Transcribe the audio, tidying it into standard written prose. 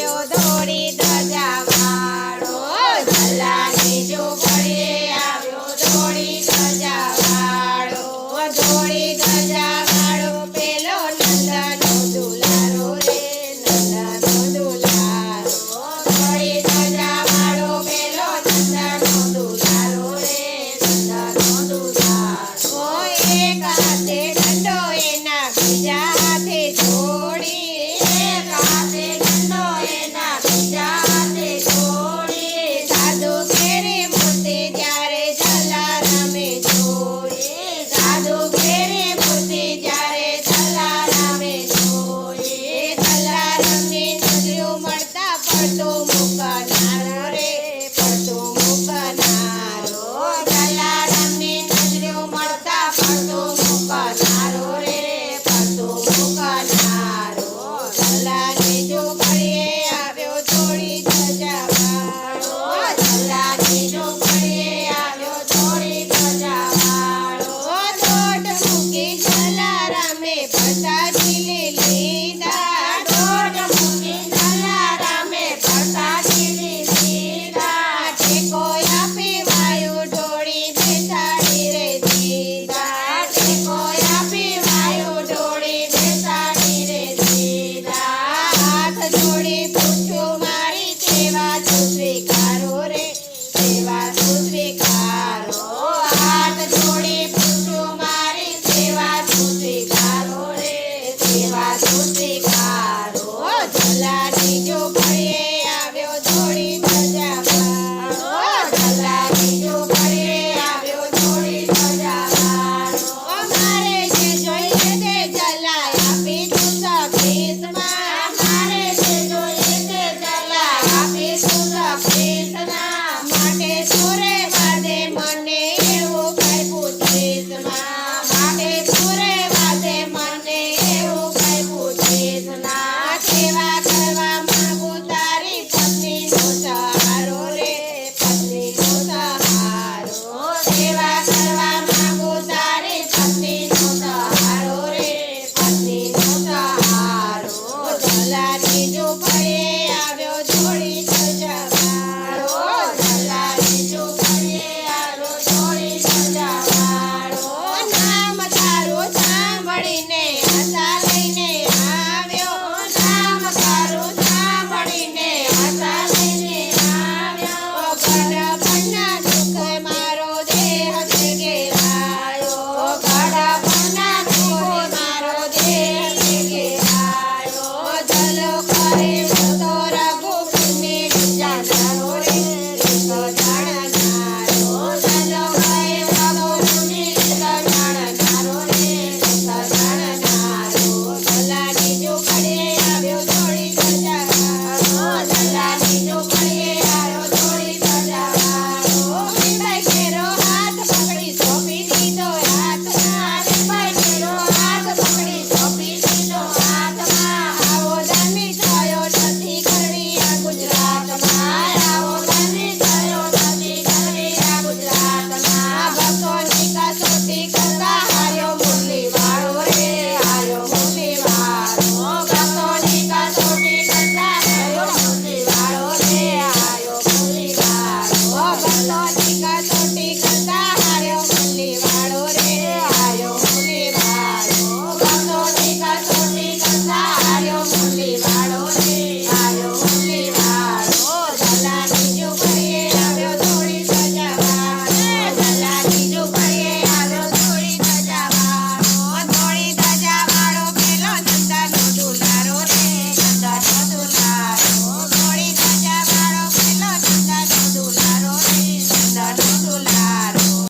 આવ્યો ધોળી ધજા વાળો ઝલાની ઝૂંપડીએ આવ્યો ધોળી ધજા વાળો ધોળી ધજા વાળો પેલો નંદનો દુલારો રે નંદનો દુલારો ધોળી ધજા વાળો પેલો નંદનો દુલારો રે નંદનો દુલારો એક હાથે દંડો એના બીજા હાથે જોડી એક હાથે દંડો એના બીજા હાથે જોડી સાધુ ઘેરે મૂર્તિ જ્યારે જલારામે જોઈ સાધુ ઘેરે મૂર્તિ જ્યારે જલારામે જોઈ જલારામની નજરો મળતા પડતો મુકનારો રે પડતો મુકનારો જલારામની નજરો મળતા પડતો મુકનારો રે પડતો મુકનારો જલાની ઝૂંપડીએ આવ્યો ધોળી ધજા વાળો જલાની ઝૂંપડીએ આવ્યો ધોળી ધજા વાળો દોઢ મૂકી જલારામે પ્રસાદી લીધા દોઢ મૂકી જલારામે પ્રસાદી લીધા ટેકો આપી વાયુ ઢોળી બેસાડી રે દીધા ટેકો આપી વાયુ ઢોળી બેસાડી રે દીધા હાથ જોડી પૂછ્યું મારી સેવા તું સ્વીકારો રે સેવા તું સ્વીકારો હાથ જોડી પૂછ્યું મારી સેવા તું સ્વીકારો રે સેવા તું સ્વીકારો જલાની ઝૂંપડીએ આવ્યો ધોળી ધજા વાળો જલાની ઝૂંપડીએ આવ્યો ધોળી ધજા વાળો મારે જે જોઈએ તે જલા આપી તું સખીસમાં મારે જે જોઈએ તે જલા આપી તું સખીસના માટે સુરે વાદે મને એવું કઈ પૂછીશમાં માટે સુરે વાદે મને એવું કઈ પૂછીશના સેવા કરવા માંગુ તારી પત્નીનો સહારો રે પત્નીનો સહારો સેવા કરવા માંગુ તારી પત્નીનો સહારો રે પત્નીનો સહારો જલાની ઝૂંપડીએ આવ્યો ધોળી ધજા વાળો જલાની ઝૂંપડીએ આવ્યો ધોળી ધજા વાળો નામ તારું સાંભળીને આશા લઈને આવ્યો નામ તારું સાંભળીને આશા લઈને આવ્યો ગઢપણના દુઃખ મારો દેહ છે ઘેરાયો ગઢપણના દુઃખ મારો દેહ છે ઘેરાયો જલો